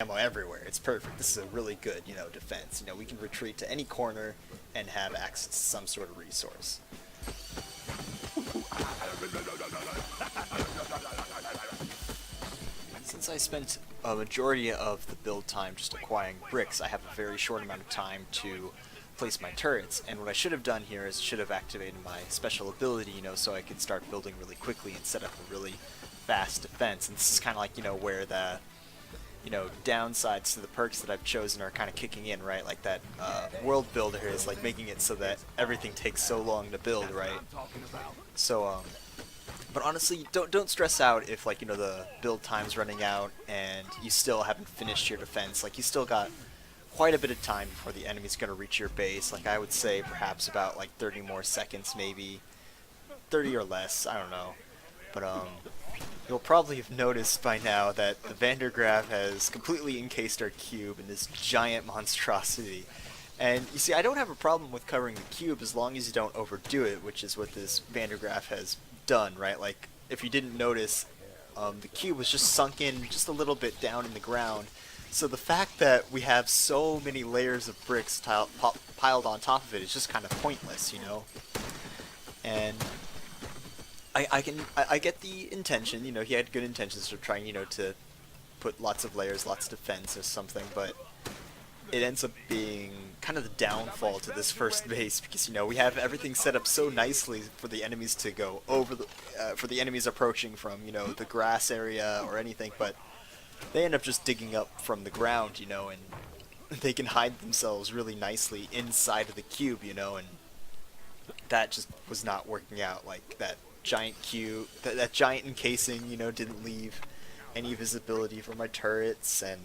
ammo everywhere. It's perfect. This is a really good, defense. We can retreat to any corner and have access to some sort of resource. Since I spent a majority of the build time just acquiring bricks, I have a very short amount of time to place my turrets, and what I should have done here is should have activated my special ability, so I could start building really quickly and set up a really fast defense. And this is kind of like, where the downsides to the perks that I've chosen are kind of kicking in, right? Like that world builder is like making it so that everything takes so long to build, right? So, but honestly, don't stress out if the build time's running out and you still haven't finished your defense. Like you still got quite a bit of time before the enemy's gonna reach your base. Like I would say perhaps about like 30 more seconds, maybe 30 or less. I don't know, but you'll probably have noticed by now that the Vandergraaf has completely encased our cube in this giant monstrosity. And you see, I don't have a problem with covering the cube as long as you don't overdo it, which is what this Vandergraaf has done, right? Like, if you didn't notice, the cube was just sunk in just a little bit down in the ground. So the fact that we have so many layers of bricks piled on top of it is just kind of pointless, And I get the intention, he had good intentions of trying, to put lots of layers, lots of defense or something, but it ends up being kind of the downfall to this first base because, we have everything set up so nicely for the enemies to go over for the enemies approaching from, the grass area or anything, but they end up just digging up from the ground, and they can hide themselves really nicely inside of the cube, and that just was not working out. Like that giant cube, that giant encasing, didn't leave any visibility for my turrets, and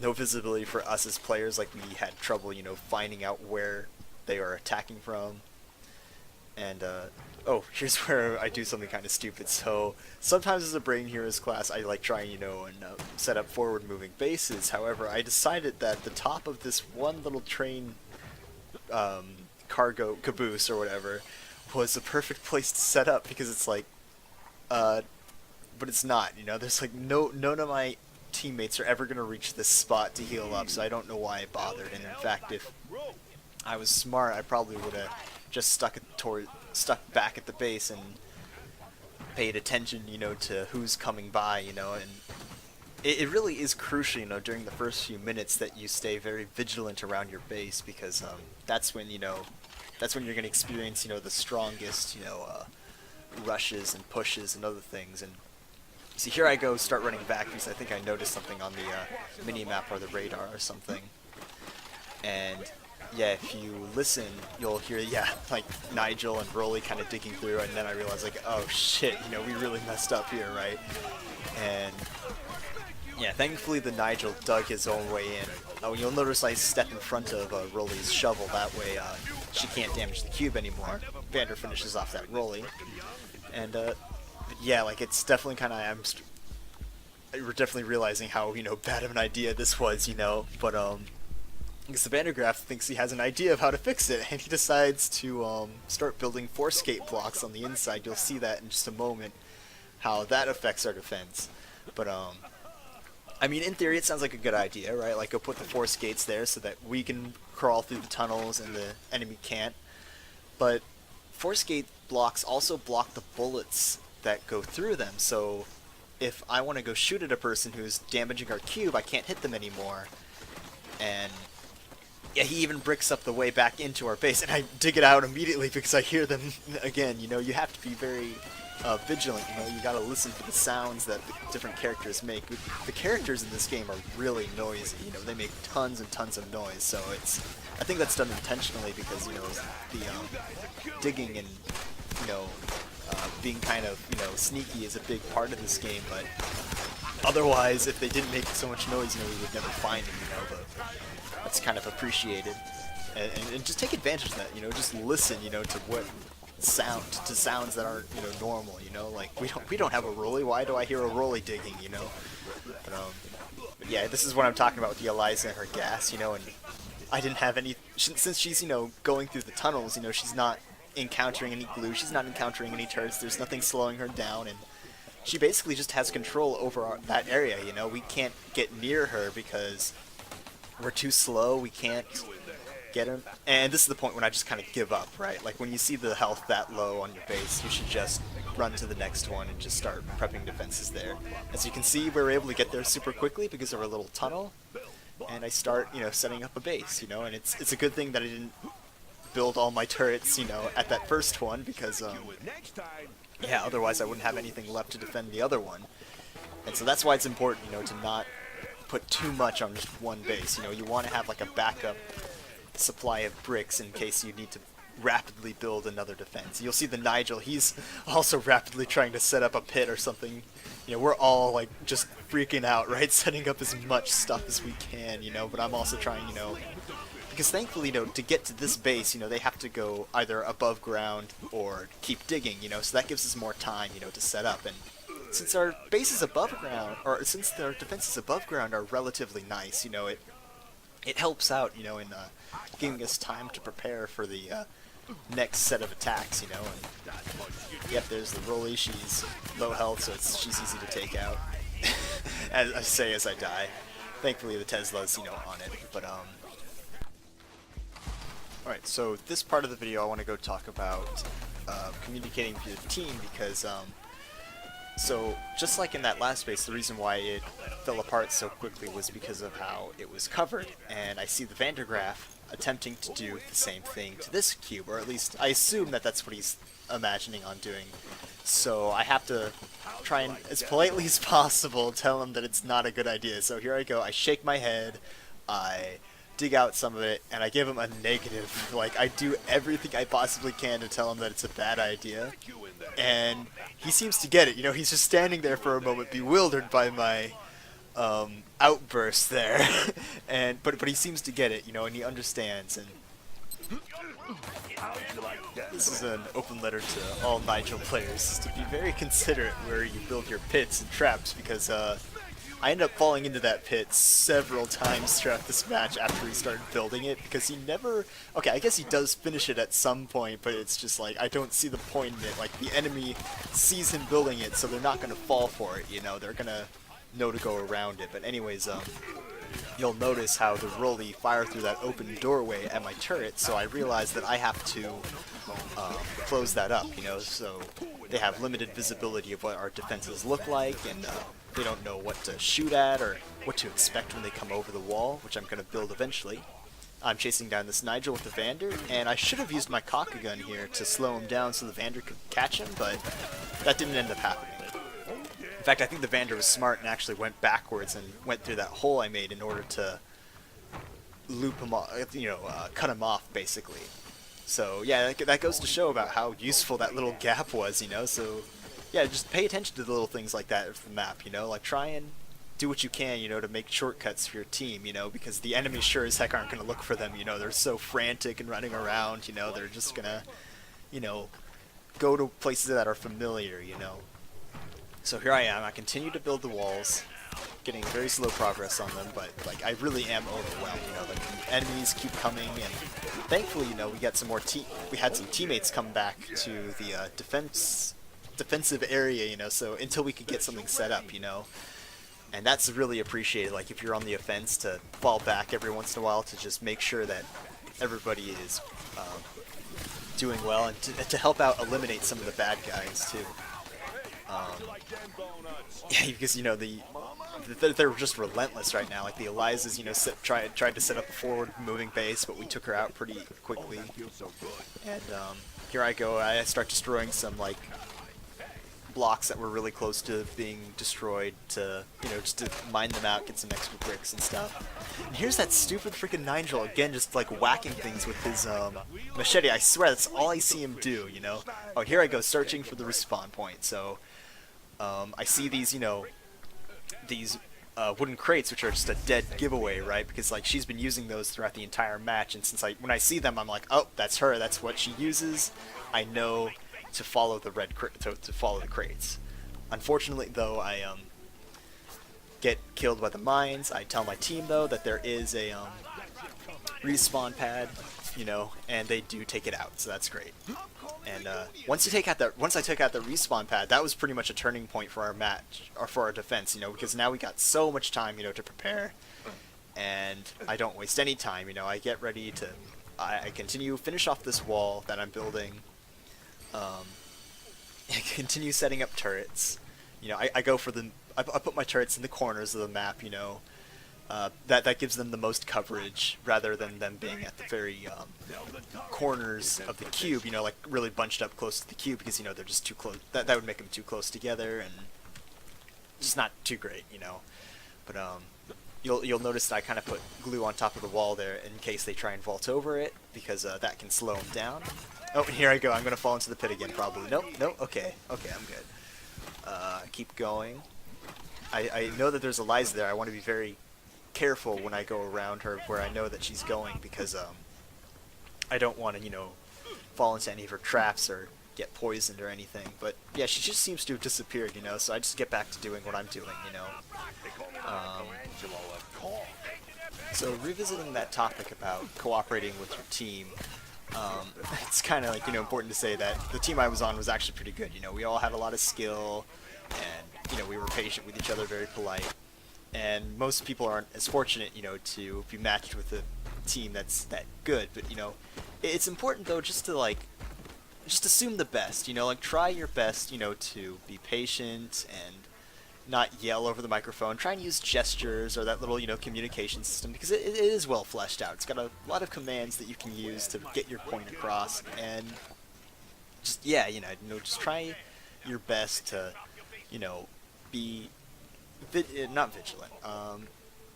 no visibility for us as players. Like we had trouble, finding out where they are attacking from. And oh, here's where I do something kind of stupid. So sometimes as a Brain Heroes class, I like trying, and set up forward-moving bases. However, I decided that the top of this one little train cargo caboose or whatever was the perfect place to set up because it's like, but it's not. There's like none of my teammates are ever gonna reach this spot to heal up, so I don't know why I bothered. And in fact, if I was smart, I probably would have just stuck back at the base and paid attention, to who's coming by, and it really is crucial, during the first few minutes that you stay very vigilant around your base because that's when you're going to experience, the strongest, rushes and pushes and other things. And see, here I go, start running back because I think I noticed something on the mini-map or the radar or something. And yeah, if you listen, you'll hear, like Nigel and Broly kind of digging through, and then I realized, like, oh shit, we really messed up here, right? And yeah, thankfully the Nigel dug his own way in. Oh, you'll notice I step in front of Broly's shovel, that way she can't damage the cube anymore. Vander finishes off that Broly. And yeah, like it's definitely kind of, we're definitely realizing how, bad of an idea this was, but because the Vandergraaf thinks he has an idea of how to fix it, and he decides to start building force gate blocks on the inside. You'll see that in just a moment, how that affects our defense. But I mean, in theory, it sounds like a good idea, right? Like, go put the force gates there so that we can crawl through the tunnels and the enemy can't. But force gate blocks also block the bullets that go through them. So if I want to go shoot at a person who's damaging our cube, I can't hit them anymore. And yeah, he even bricks up the way back into our base, and I dig it out immediately because I hear them again. You have to be very vigilant. You gotta listen for the sounds that the different characters make. The characters in this game are really noisy. They make tons and tons of noise. So I think that's done intentionally because the digging and being kind of sneaky is a big part of this game. But otherwise, if they didn't make so much noise, we would never find them. But that's kind of appreciated, and just take advantage of that. Just listen. To what sounds that aren't normal. Like we don't have a Rolly. Why do I hear a Rolly digging? But yeah, this is what I'm talking about with the Eliza and her gas. And I didn't have any since she's going through the tunnels. She's not encountering any glue. She's not encountering any turrets. There's nothing slowing her down, and she basically just has control over that area, you know? We can't get near her because we're too slow, we can't get him. And this is the point when I just kind of give up, right? Like when you see the health that low on your base, you should just run to the next one and just start prepping defenses there. As you can see, we were able to get there super quickly because of our little tunnel, and I start, you know, setting up a base, you know, and it's a good thing that I didn't build all my turrets, you know, at that first one because, yeah, otherwise I wouldn't have anything left to defend the other one. And so that's why it's important, you know, to not put too much on just one base. You know, you want to have like a backup supply of bricks in case you need to rapidly build another defense. You'll see the Nigel, he's also rapidly trying to set up a pit or something. You know, we're all like just freaking out, right? Setting up as much stuff as we can, you know, but I'm also trying, you know, because thankfully, you know, to get to this base, you know, they have to go either above ground or keep digging, you know, so that gives us more time, you know, to set up. And since our base is above ground, or since our defenses above ground are relatively nice, you know, it helps out, you know, in giving us time to prepare for the next set of attacks, you know. And yep, there's the Rolly. She's low health, so she's easy to take out. As I say as I die. Thankfully, the Tesla's, you know, on it. But alright, so this part of the video, I want to go talk about communicating with your team because so, just like in that last base, the reason why it fell apart so quickly was because of how it was covered, and I see the Vandergraaf attempting to do the same thing to this cube, or at least I assume that that's what he's imagining on doing. So I have to try and, as politely as possible, tell him that it's not a good idea. So here I go, I shake my head, I dig out some of it, and I give him a negative. Like, I do everything I possibly can to tell him that it's a bad idea. And he seems to get it, you know, he's just standing there for a moment bewildered by my outburst there. And but he seems to get it, you know, and he understands. And this is an open letter to all Nigel players to be very considerate where you build your pits and traps, because I ended up falling into that pit several times throughout this match after he started building it, because he never... Okay, I guess he does finish it at some point, but it's just like, I don't see the point in it. Like, the enemy sees him building it, so they're not going to fall for it, you know? They're going to know to go around it. But anyways, you'll notice how the Rolly fire through that open doorway at my turret, so I realize that I have to close that up, you know? So they have limited visibility of what our defenses look like, and they don't know what to shoot at or what to expect when they come over the wall, which I'm going to build eventually. I'm chasing down this Nigel with the Vander, and I should have used my Cock gun here to slow him down so the Vander could catch him, but that didn't end up happening. In fact, I think the Vander was smart and actually went backwards and went through that hole I made in order to loop him off, you know, cut him off, basically. So, yeah, that goes to show about how useful that little gap was, you know, so... Yeah, just pay attention to the little things like that of the map, you know, like try and do what you can, you know, to make shortcuts for your team, you know, because the enemies sure as heck aren't going to look for them, you know, they're so frantic and running around, you know, they're just going to, you know, go to places that are familiar, you know. So here I am, I continue to build the walls, getting very slow progress on them, but, like, I really am overwhelmed, you know, the enemies keep coming, and thankfully, you know, we got some more we had some teammates come back to the defensive area, you know, so until we could get something set up, you know, and that's really appreciated. Like, if you're on the offense, to fall back every once in a while to just make sure that everybody is doing well, and to help out eliminate some of the bad guys too. Yeah, because, you know, they're just relentless right now. Like the Eliza's, you know, tried to set up a forward moving base, but we took her out pretty quickly. And here I go, I start destroying some, like, blocks that were really close to being destroyed, to, you know, just to mine them out, get some extra bricks and stuff. And here's that stupid freaking Nigel again, just like whacking things with his machete. I swear that's all I see him do, you know. Oh, here I go searching for the respawn point. So I see these, you know, these wooden crates, which are just a dead giveaway, right? Because, like, she's been using those throughout the entire match, and since when I see them, I'm like, oh, that's her, that's what she uses. I know to follow the to follow the crates. Unfortunately, though, I get killed by the mines. I tell my team, though, that there is a respawn pad, you know, and they do take it out, so that's great. And once I took out the respawn pad, that was pretty much a turning point for our match, or for our defense, because now we got so much time, to prepare, and I don't waste any time, I get ready to, I continue, finish off this wall that I'm building, and continue setting up turrets, I go for I put my turrets in the corners of the map, that gives them the most coverage rather than them being at the very corners of the cube, like really bunched up close to the cube, because they're just too close. That would make them too close together and just not too great, But you'll notice that I kind of put glue on top of the wall there in case they try and vault over it, because that can slow them down. Oh, and here I go. I'm gonna fall into the pit again, probably. Nope. Okay, I'm good. Keep going. I know that there's Eliza there. I want to be very careful when I go around her where I know that she's going, because I don't want to fall into any of her traps or get poisoned or anything. But yeah, she just seems to have disappeared, so I just get back to doing what I'm doing, So revisiting that topic about cooperating with your team, it's kind of like important to say that the team I was on was actually pretty good. We all had a lot of skill, and we were patient with each other, very polite. And most people aren't as fortunate, to be matched with a team that's that good. But it's important though just to just assume the best. Try your best, to be patient and not yell over the microphone. Try and use gestures or that little, communication system, because it is well fleshed out. It's got a lot of commands that you can use to get your point across, and just just try your best to, be not vigilant,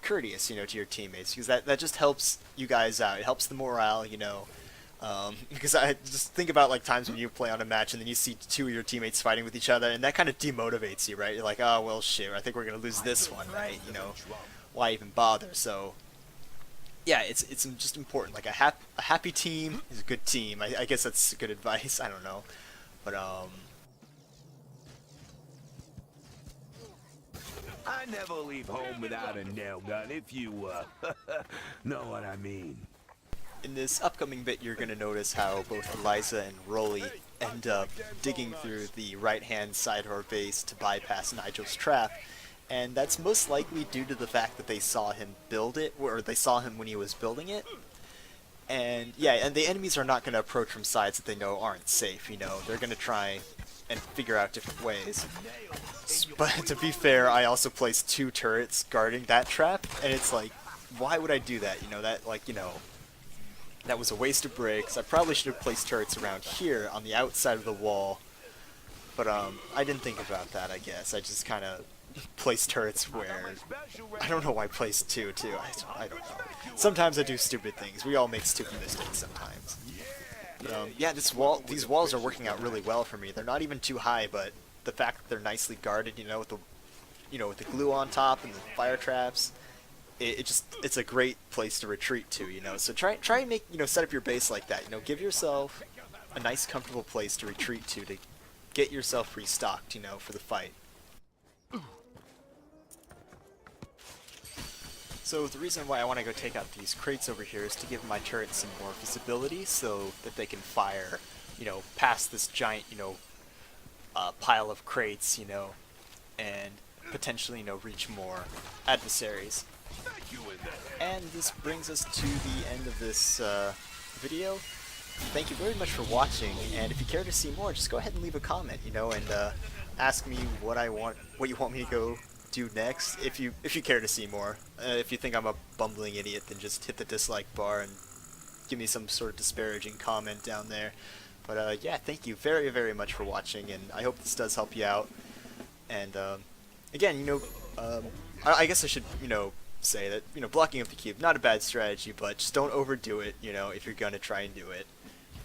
courteous, to your teammates, because that just helps you guys out. It helps the morale, because I just think about times when you play on a match and then you see two of your teammates fighting with each other, and that kind of demotivates you, right? You're like, oh well, shit, I think we're gonna lose this one, right? Why even bother? So yeah, it's just important. Like a happy team is a good team. I guess that's good advice. I don't know, but I never leave home without a nail gun, if you, know what I mean. in this upcoming bit, you're going to notice how both Eliza and Rolly end up digging through the right-hand side of our base to bypass Nigel's trap, and that's most likely due to the fact that they saw him build it, or they saw him when he was building it. And yeah, and the enemies are not going to approach from sides that they know aren't safe, They're going to try and figure out different ways. But to be fair, I also placed 2 turrets guarding that trap, and it's like, why would I do that? That was a waste of bricks. I probably should have placed turrets around here on the outside of the wall, but I didn't think about that, I guess. I just kind of placed turrets where, I don't know why I placed 2 too. I don't know. Sometimes I do stupid things. We all make stupid mistakes sometimes. Yeah, these walls are working out really well for me. They're not even too high, but the fact that they're nicely guarded, with the glue on top and the fire traps, it's a great place to retreat to, So try and make, set up your base like that. Give yourself a nice, comfortable place to retreat to get yourself restocked, for the fight. So the reason why I want to go take out these crates over here is to give my turrets some more visibility, so that they can fire, past this giant, pile of crates, and potentially, reach more adversaries. And this brings us to the end of this video. Thank you very much for watching, and if you care to see more, just go ahead and leave a comment, and ask me what you want me to go do next, if you care to see more. If you think I'm a bumbling idiot, then just hit the dislike bar and give me some sort of disparaging comment down there. But yeah, thank you very, very much for watching, and I hope this does help you out. And again, I guess I should, say that, blocking up the cube, not a bad strategy, but just don't overdo it, if you're gonna try and do it.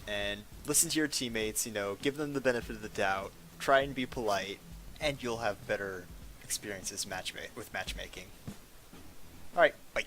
And listen to your teammates, give them the benefit of the doubt, try and be polite, and you'll have better experiences with matchmaking. Alright, bye.